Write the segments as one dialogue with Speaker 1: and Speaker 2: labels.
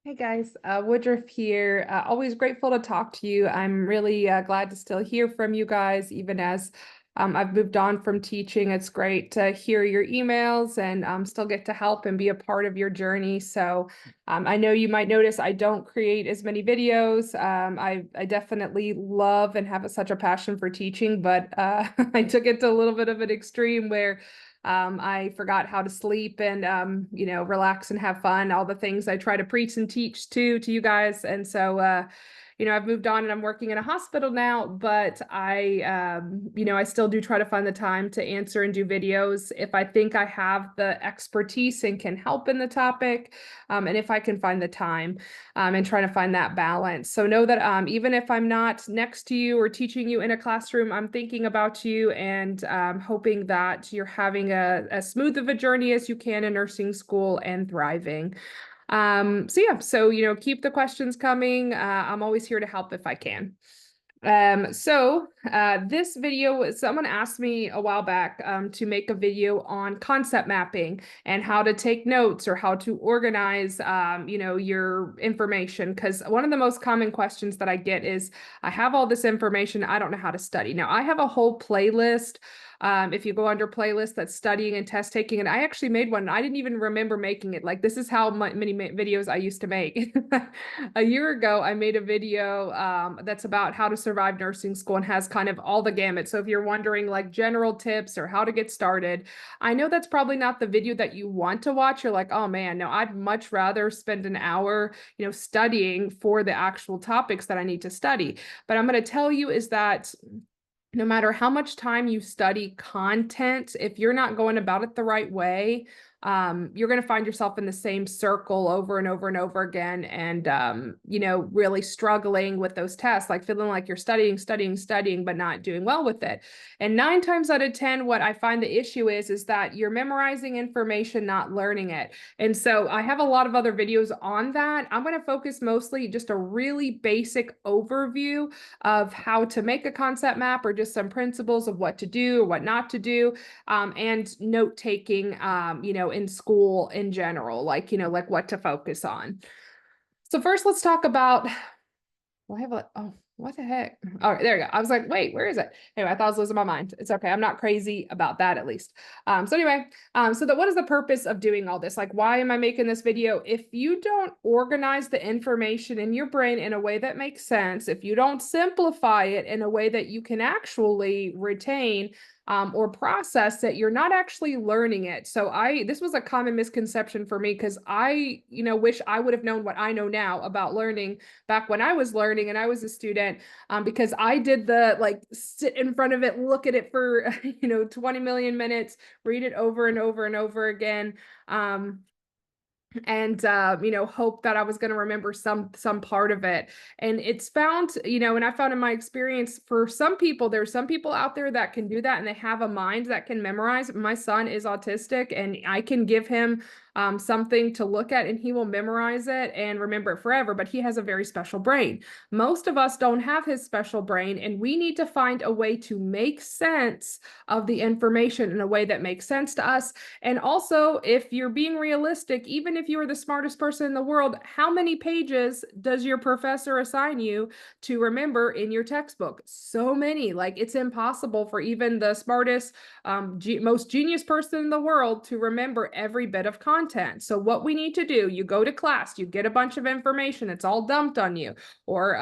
Speaker 1: Hey guys, Woodruff here. Always grateful to talk to you. I'm really glad to still hear from you guys, even as I've moved on from teaching. It's great to hear your emails and still get to help and be a part of your journey. So I know you might notice I don't create as many videos. I definitely love and have such a passion for teaching, but I took it to a little bit of an extreme where I forgot how to sleep and relax and have fun, all the things I try to preach and teach to you guys. And so I've moved on and I'm working in a hospital now, but I still do try to find the time to answer and do videos if I think I have the expertise and can help in the topic, and if I can find the time, and trying to find that balance. So know that even if I'm not next to you or teaching you in a classroom, I'm thinking about you and hoping that you're having as smooth of a journey as you can in nursing school and thriving. So keep the questions coming. I'm always here to help if I can. This video, someone asked me a while back to make a video on concept mapping and how to take notes or how to organize, your information. Because one of the most common questions that I get is, I have all this information, I don't know how to study. Now, I have a whole playlist. If you go under playlist that's studying and test taking, and I actually made one. I didn't even remember making it. Like, this is how many videos I used to make. A year ago, I made a video that's about how to survive nursing school and has kind of all the gamut. So if you're wondering like general tips or how to get started, I know that's probably not the video that you want to watch. You're like, oh man, no, I'd much rather spend an hour, studying for the actual topics that I need to study. But I'm going to tell you is that no matter how much time you study content, if you're not going about it the right way, you're going to find yourself in the same circle over and over and over again. And, really struggling with those tests, like feeling like you're studying, but not doing well with it. And 9 times out of 10, what I find the issue is that you're memorizing information, not learning it. And so I have a lot of other videos on that. I'm going to focus mostly just a really basic overview of how to make a concept map or just some principles of what to do or what not to do, and note taking, in school in general, like what to focus on. So first, let's talk about, well, I have what the heck? All right, there you go. I was like, wait, where is it? Anyway, I thought I was losing my mind. It's okay. I'm not crazy about that, at least. What is the purpose of doing all this? Like, why am I making this video? If you don't organize the information in your brain in a way that makes sense, if you don't simplify it in a way that you can actually retain, or process it, you're not actually learning it. So this was a common misconception for me because I, wish I would have known what I know now about learning back when I was learning and I was a student, because I did the like sit in front of it, look at it for 20 million minutes, read it over and over and over again. And hope that I was going to remember some part of it. And it's found, and I found in my experience, for some people, there's some people out there that can do that and they have a mind that can memorize. My son is autistic and I can give him something to look at and he will memorize it and remember it forever, but he has a very special brain. Most of us don't have his special brain, and we need to find a way to make sense of the information in a way that makes sense to us. And also, if you're being realistic, even if you are the smartest person in the world, how many pages does your professor assign you to remember in your textbook? So many. Like, it's impossible for even the smartest, most genius person in the world to remember every bit of content. So what we need to do, you go to class, you get a bunch of information, it's all dumped on you. Or,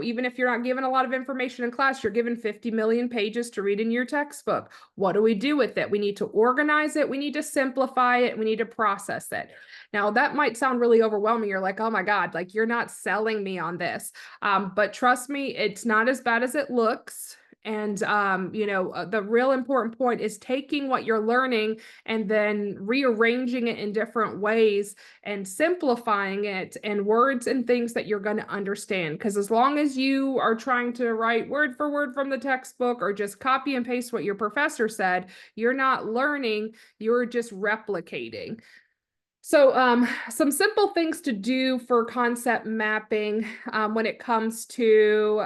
Speaker 1: even if you're not given a lot of information in class, you're given 50 million pages to read in your textbook. What do we do with it? We need to organize it. We need to simplify it. We need to process it. Now, that might sound really overwhelming. You're like, oh my God, like you're not selling me on this. But trust me, it's not as bad as it looks. And, the real important point is taking what you're learning and then rearranging it in different ways and simplifying it in words and things that you're going to understand. Because as long as you are trying to write word for word from the textbook or just copy and paste what your professor said, you're not learning, you're just replicating. So some simple things to do for concept mapping when it comes to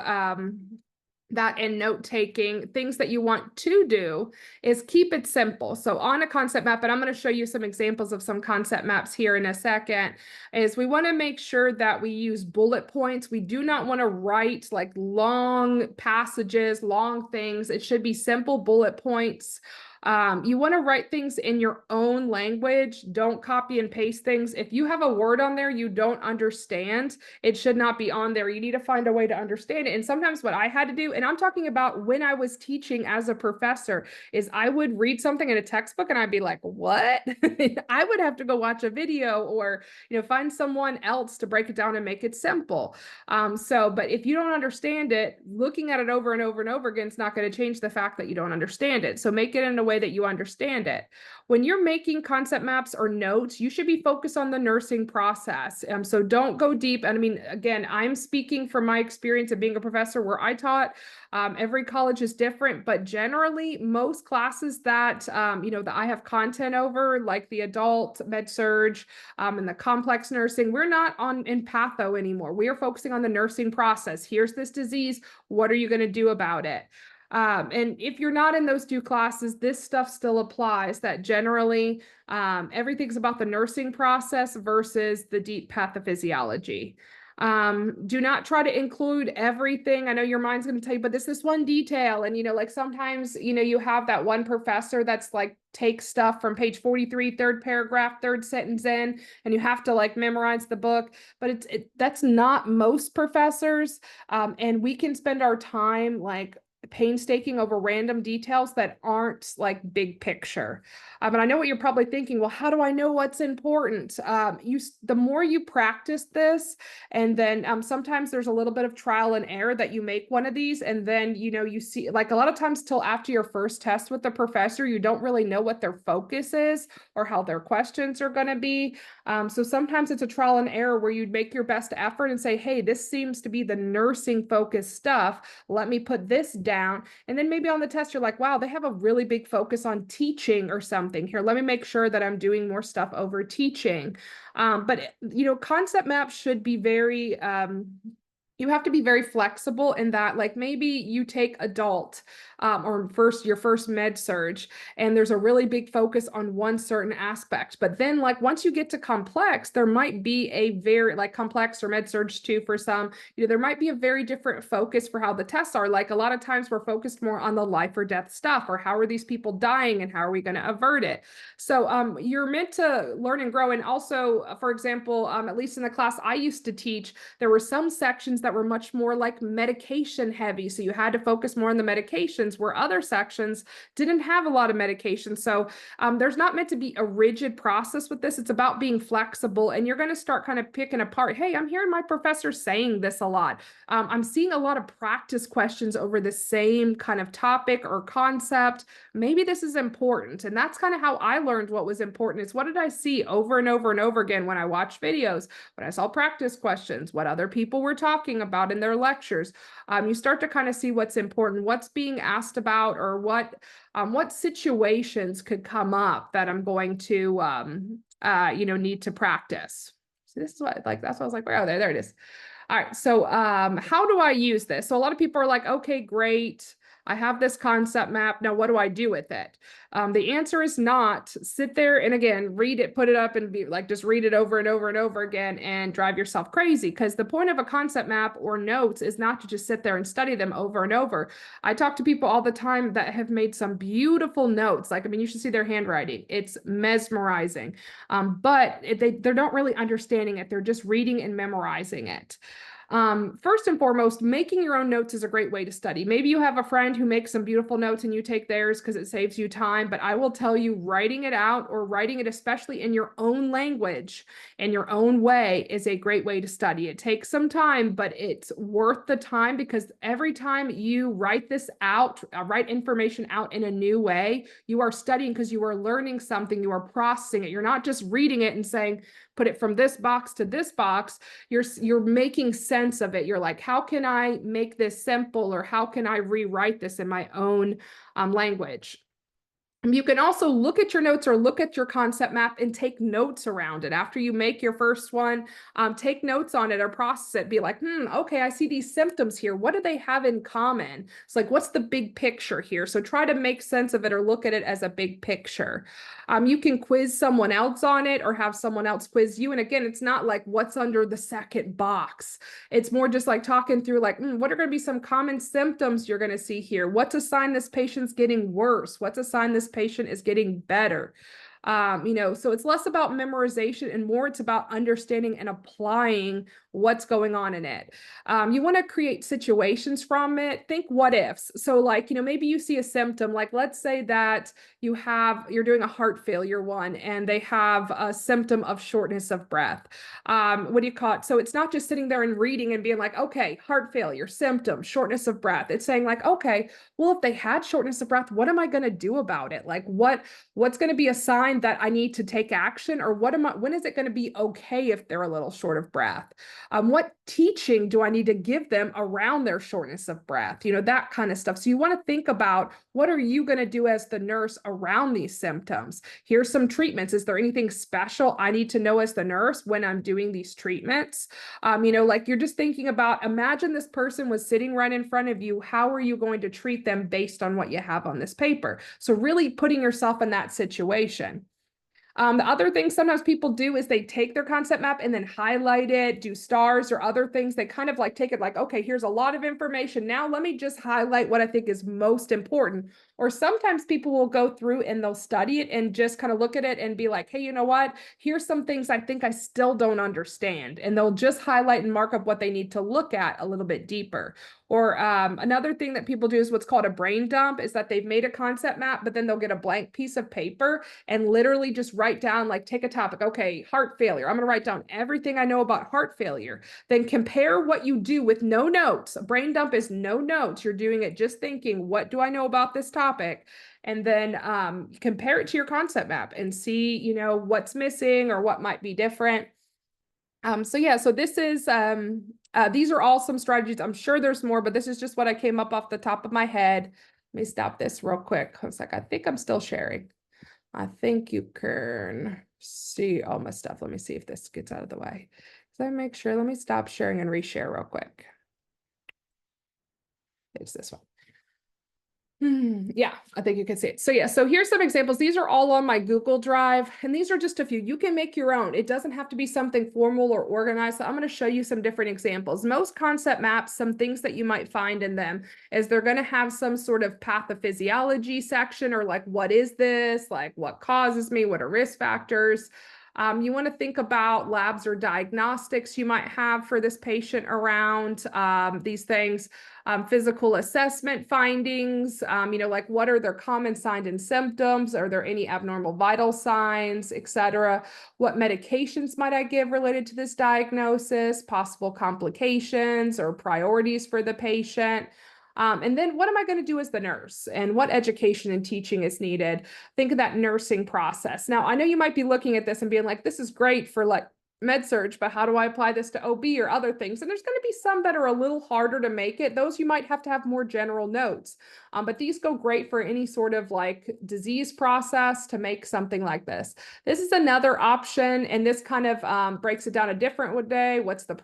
Speaker 1: that in note taking, things that you want to do is keep it simple. So on a concept map, and I'm going to show you some examples of some concept maps here in a second, is we want to make sure that we use bullet points. We do not want to write like long passages, long things. It should be simple bullet points. You want to write things in your own language. Don't copy and paste things. If you have a word on there you don't understand, it should not be on there. You need to find a way to understand it. And sometimes what I had to do, and I'm talking about when I was teaching as a professor, is I would read something in a textbook and I'd be like, what? I would have to go watch a video or, find someone else to break it down and make it simple. But if you don't understand it, looking at it over and over and over again is not going to change the fact that you don't understand it. So make it in a way that you understand it. When you're making concept maps or notes, you should be focused on the nursing process. So don't go deep. And I mean, again, I'm speaking from my experience of being a professor where I taught. Every college is different, but generally most classes that, that I have content over, like the adult med surg and the complex nursing, we're not in patho anymore. We are focusing on the nursing process. Here's this disease. What are you going to do about it? And if you're not in those two classes, this stuff still applies, that generally everything's about the nursing process versus the deep pathophysiology. Do not try to include everything. I know your mind's going to tell you, but this one detail. And, like sometimes, you have that one professor that's like, take stuff from page 43, third paragraph, third sentence in, and you have to like memorize the book, but that's not most professors. And we can spend our time like painstaking over random details that aren't like big picture. And I know what you're probably thinking, well, how do I know what's important? The more you practice this, and then sometimes there's a little bit of trial and error that you make one of these, and then, you see like a lot of times till after your first test with the professor, you don't really know what their focus is or how their questions are going to be. So sometimes it's a trial and error where you'd make your best effort and say, hey, this seems to be the nursing focused stuff. Let me put this down. And then maybe on the test, you're like, wow, they have a really big focus on teaching or something here. Let me make sure that I'm doing more stuff over teaching. But concept maps should be very, you have to be very flexible in that, like maybe you take adult or your first med surg, and there's a really big focus on one certain aspect. But then like once you get to complex, there might be a very like complex or med surg too for some, there might be a very different focus for how the tests are. Like a lot of times we're focused more on the life or death stuff, or how are these people dying and how are we going to avert it? So you're meant to learn and grow. And also, for example, at least in the class I used to teach, there were some sections that were much more like medication heavy. So you had to focus more on the medications, where other sections didn't have a lot of medication. So there's not meant to be a rigid process with this. It's about being flexible, and you're going to start kind of picking apart. Hey, I'm hearing my professor saying this a lot. I'm seeing a lot of practice questions over the same kind of topic or concept. Maybe this is important. And that's kind of how I learned what was important, is what did I see over and over and over again when I watched videos, when I saw practice questions, what other people were talking about in their lectures. You start to kind of see what's important, what's being asked about, or what situations could come up that I'm going to need to practice. So this is what that's what I was like, oh, there it is. All right, so how do I use this? So a lot of people are like, okay, great, I have this concept map. Now, what do I do with it? The answer is not sit there and again, read it, put it up and be like, just read it over and over and over again and drive yourself crazy. Because the point of a concept map or notes is not to just sit there and study them over and over. I talk to people all the time that have made some beautiful notes. Like, I mean, you should see their handwriting. It's mesmerizing. But they're not really understanding it. They're just reading and memorizing it. First and foremost, making your own notes is a great way to study. Maybe you have a friend who makes some beautiful notes and you take theirs because it saves you time, but I will tell you, writing it out or writing it especially in your own language in your own way is a great way to study. It takes some time, but it's worth the time, because every time you write this out, write information out in a new way, you are studying because you are learning something, you are processing it. You're not just reading it and saying, put it from this box to this box. You're making sense of it. You're like, how can I make this simple, or how can I rewrite this in my own language? You can also look at your notes or look at your concept map and take notes around it. After you make your first one, take notes on it or process it. Be like, okay, I see these symptoms here. What do they have in common? It's like, what's the big picture here? So try to make sense of it or look at it as a big picture. You can quiz someone else on it or have someone else quiz you. And again, it's not like what's under the second box. It's more just like talking through like, what are going to be some common symptoms you're going to see here? What's a sign this patient's getting worse? What's a sign this patient is getting better? So it's less about memorization and more it's about understanding and applying what's going on in it. You want to create situations from it. Think what ifs. So like, maybe you see a symptom, like let's say that you're doing a heart failure one and they have a symptom of shortness of breath. What do you call it? So it's not just sitting there and reading and being like, okay, heart failure, symptom, shortness of breath. It's saying like, okay, well, if they had shortness of breath, what am I going to do about it? Like what's going to be a sign that I need to take action, or when is it going to be okay if they're a little short of breath? What teaching do I need to give them around their shortness of breath? That kind of stuff. So you want to think about what are you going to do as the nurse around these symptoms? Here's some treatments. Is there anything special I need to know as the nurse when I'm doing these treatments? Like you're just thinking about, imagine this person was sitting right in front of you. How are you going to treat them based on what you have on this paper? So really putting yourself in that situation. The other thing sometimes people do is they take their concept map and then highlight it, do stars or other things. They kind of like take it like, okay, here's a lot of information. Now let me just highlight what I think is most important. Or sometimes people will go through and they'll study it and just kind of look at it and be like, hey, you know what? Here's some things I think I still don't understand. And they'll just highlight and mark up what they need to look at a little bit deeper. Or another thing that people do is what's called a brain dump, is that they've made a concept map, but then they'll get a blank piece of paper and literally just write down, like take a topic, okay, heart failure. I'm going to write down everything I know about heart failure. Then compare what you do with no notes. A brain dump is no notes. You're doing it just thinking, what do I know about this topic? And then compare it to your concept map and see, what's missing or what might be different. So this is, these are all some strategies. I'm sure there's more, but this is just what I came up off the top of my head. Let me stop this real quick. I was like, I think I'm still sharing. I think you can see all my stuff. Let me see if this gets out of the way. So I make sure, let me stop sharing and reshare real quick. It's this one. Yeah, I think you can see it. So here's some examples. These are all on my Google Drive, and these are just a few. You can make your own. It doesn't have to be something formal or organized. So I'm going to show you some different examples. Most concept maps, some things that you might find in them is they're going to have some sort of pathophysiology section, or like, what is this? Like, what causes me? What are risk factors? You want to think about labs or diagnostics you might have for this patient around these things. Physical assessment findings, like what are their common signs and symptoms? Are there any abnormal vital signs, etc.? What medications might I give related to this diagnosis? Possible complications or priorities for the patient? And then what am I going to do as the nurse, and what education and teaching is needed? Think of that nursing process. Now, I know you might be looking at this and being like, this is great for like med-surg, but how do I apply this to OB or other things? And there's going to be some that are a little harder to make it. Those you might have to have more general notes. But these go great for any sort of like disease process to make something like this. This is another option, and this kind of breaks it down a different day. What's the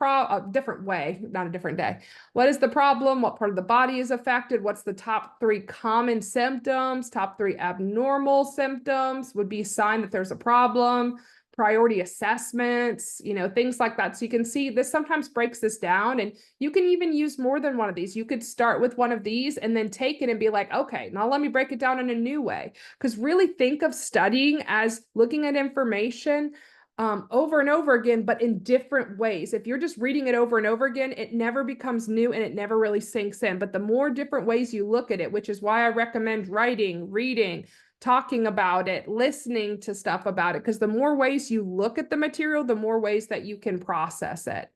Speaker 1: different way, not a different day. What is the problem? What part of the body is affected? What's the top 3 common symptoms? Top 3 abnormal symptoms would be a sign that there's a problem. Priority assessments, things like that. So you can see this sometimes breaks this down, and you can even use more than one of these. You could start with one of these and then take it and be like, okay, now let me break it down in a new way. Because really think of studying as looking at information over and over again, but in different ways. If you're just reading it over and over again, it never becomes new and it never really sinks in. But the more different ways you look at it, which is why I recommend writing, reading, talking about it, listening to stuff about it, because the more ways you look at the material, the more ways that you can process it.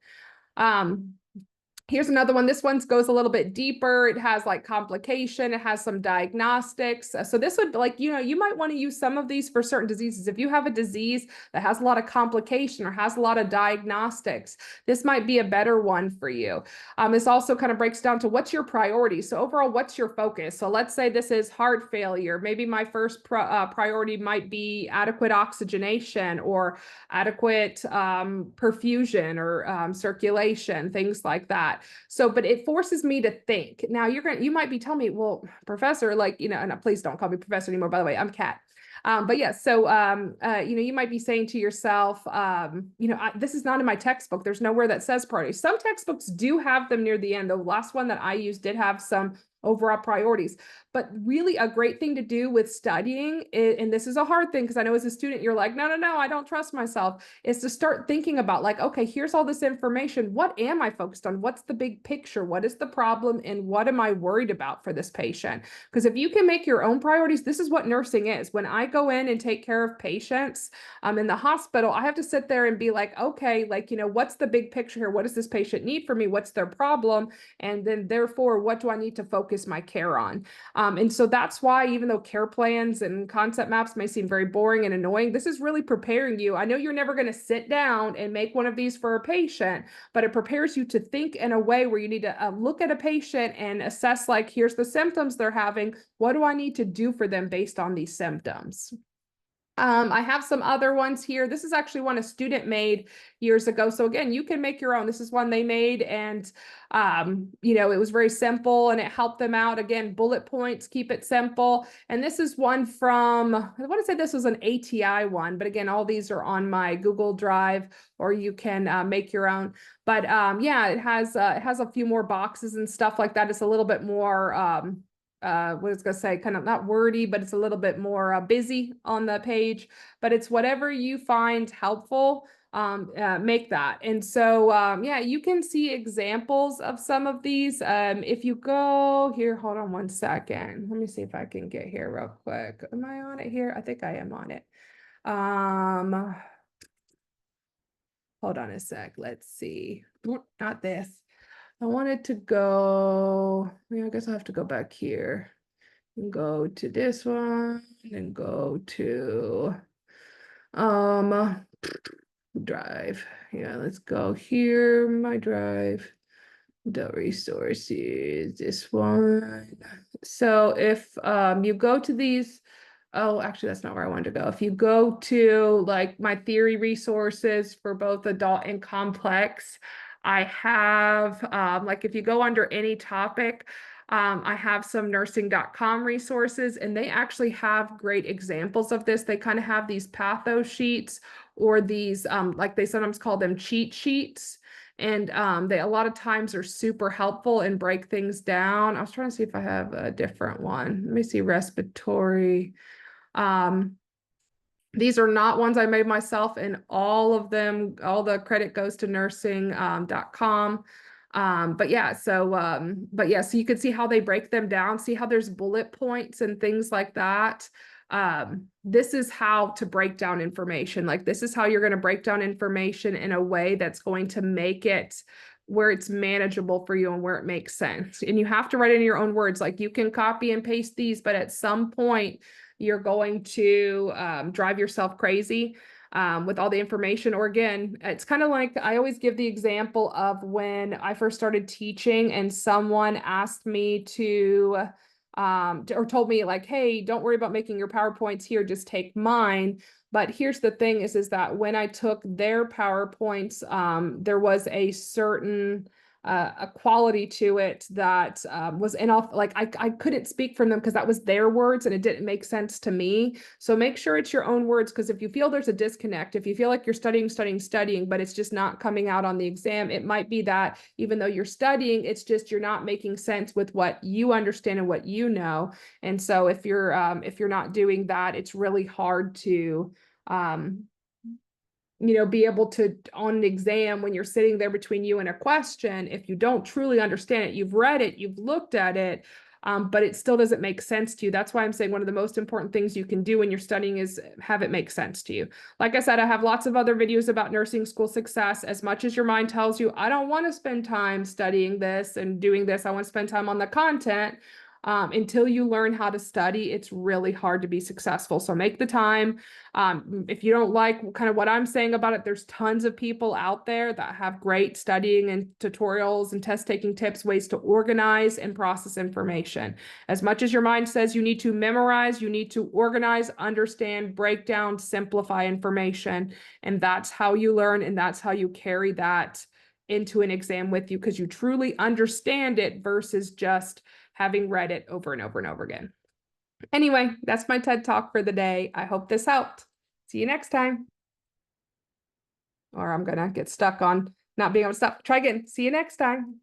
Speaker 1: Here's another one. This one goes a little bit deeper. It has like complication. It has some diagnostics. So this would like, you might want to use some of these for certain diseases. If you have a disease that has a lot of complication or has a lot of diagnostics, this might be a better one for you. This also kind of breaks down to what's your priority. So overall, what's your focus? So let's say this is heart failure. Maybe my first priority might be adequate oxygenation or adequate perfusion or circulation, things like that. So, but it forces me to think. Now you might be telling me, well, professor, like, and please don't call me professor anymore, by the way, I'm Kat. But yeah, so, you might be saying to yourself, this is not in my textbook. There's nowhere that says priorities. Some textbooks do have them near the end. The last one that I used did have some overall priorities. But really a great thing to do with studying, and this is a hard thing because I know as a student, you're like, no, I don't trust myself, is to start thinking about like, okay, here's all this information. What am I focused on? What's the big picture? What is the problem? And what am I worried about for this patient? Because if you can make your own priorities, this is what nursing is. When I go in and take care of patients in the hospital, I have to sit there and be like, okay, like, what's the big picture here? What does this patient need from me? What's their problem? And then therefore, what do I need to focus my care on? And so that's why, even though care plans and concept maps may seem very boring and annoying, this is really preparing you. I know you're never going to sit down and make one of these for a patient, but it prepares you to think in a way where you need to look at a patient and assess, like, here's the symptoms they're having. What do I need to do for them based on these symptoms? I have some other ones here. This is actually one a student made years ago. So again, you can make your own. This is one they made, and it was very simple and it helped them out. Again, bullet points, keep it simple. And this is one from, I want to say this was an ATI one, but again, all these are on my Google Drive, or you can make your own. But yeah, it has a few more boxes and stuff like that. It's a little bit more what I was gonna say, kind of not wordy, but it's a little bit more busy on the page. But it's whatever you find helpful, make that. And so yeah, you can see examples of some of these. If you go here, hold on one second, let me see if I can get here real quick. Am I on it here? I think I am on it. Hold on a sec, let's see. Not this. I wanted to go, I guess I'll have to go back here and go to this one and go to drive. Yeah, let's go here, my drive, the resources, this one. So if you go to these, oh, actually, that's not where I wanted to go. If you go to like my theory resources for both adult and complex, I have, like if you go under any topic, I have some nursing.com resources, and they actually have great examples of this. They kind of have these patho sheets, or these, like they sometimes call them cheat sheets. And they a lot of times are super helpful and break things down. I was trying to see if I have a different one. Let me see, respiratory. These are not ones I made myself, and all of them, all the credit goes to nursing.com. But yeah, so so you can see how they break them down, see how there's bullet points and things like that. This is how to break down information. Like, this is how you're going to break down information in a way that's going to make it where it's manageable for you and where it makes sense. And you have to write in your own words. Like, you can copy and paste these, but at some point you're going to drive yourself crazy with all the information. Or again, it's kind of like, I always give the example of when I first started teaching and someone asked me to or told me like, hey, don't worry about making your PowerPoints here, just take mine. But here's the thing is that when I took their PowerPoints, there was a certain a quality to it that was like I couldn't speak from them because that was their words and it didn't make sense to me. So make sure it's your own words, because if you feel there's a disconnect, if you feel like you're studying, but it's just not coming out on the exam, it might be that even though you're studying, it's just you're not making sense with what you understand and what you know. And so if you're not doing that, it's really hard to be able to, on an exam, when you're sitting there between you and a question, if you don't truly understand it, you've read it, you've looked at it, but it still doesn't make sense to you. That's why I'm saying one of the most important things you can do when you're studying is have it make sense to you. Like I said, I have lots of other videos about nursing school success. As much as your mind tells you, I don't want to spend time studying this and doing this, I want to spend time on the content. Until you learn how to study, it's really hard to be successful. So make the time. If you don't like kind of what I'm saying about it, there's tons of people out there that have great studying and tutorials and test taking tips, ways to organize and process information. As much as your mind says you need to memorize, you need to organize, understand, break down, simplify information. And that's how you learn, and that's how you carry that into an exam with you, because you truly understand it versus just having read it over and over and over again. Anyway, that's my TED Talk for the day. I hope this helped. See you next time. Or I'm gonna get stuck on not being able to stop. Try again. See you next time.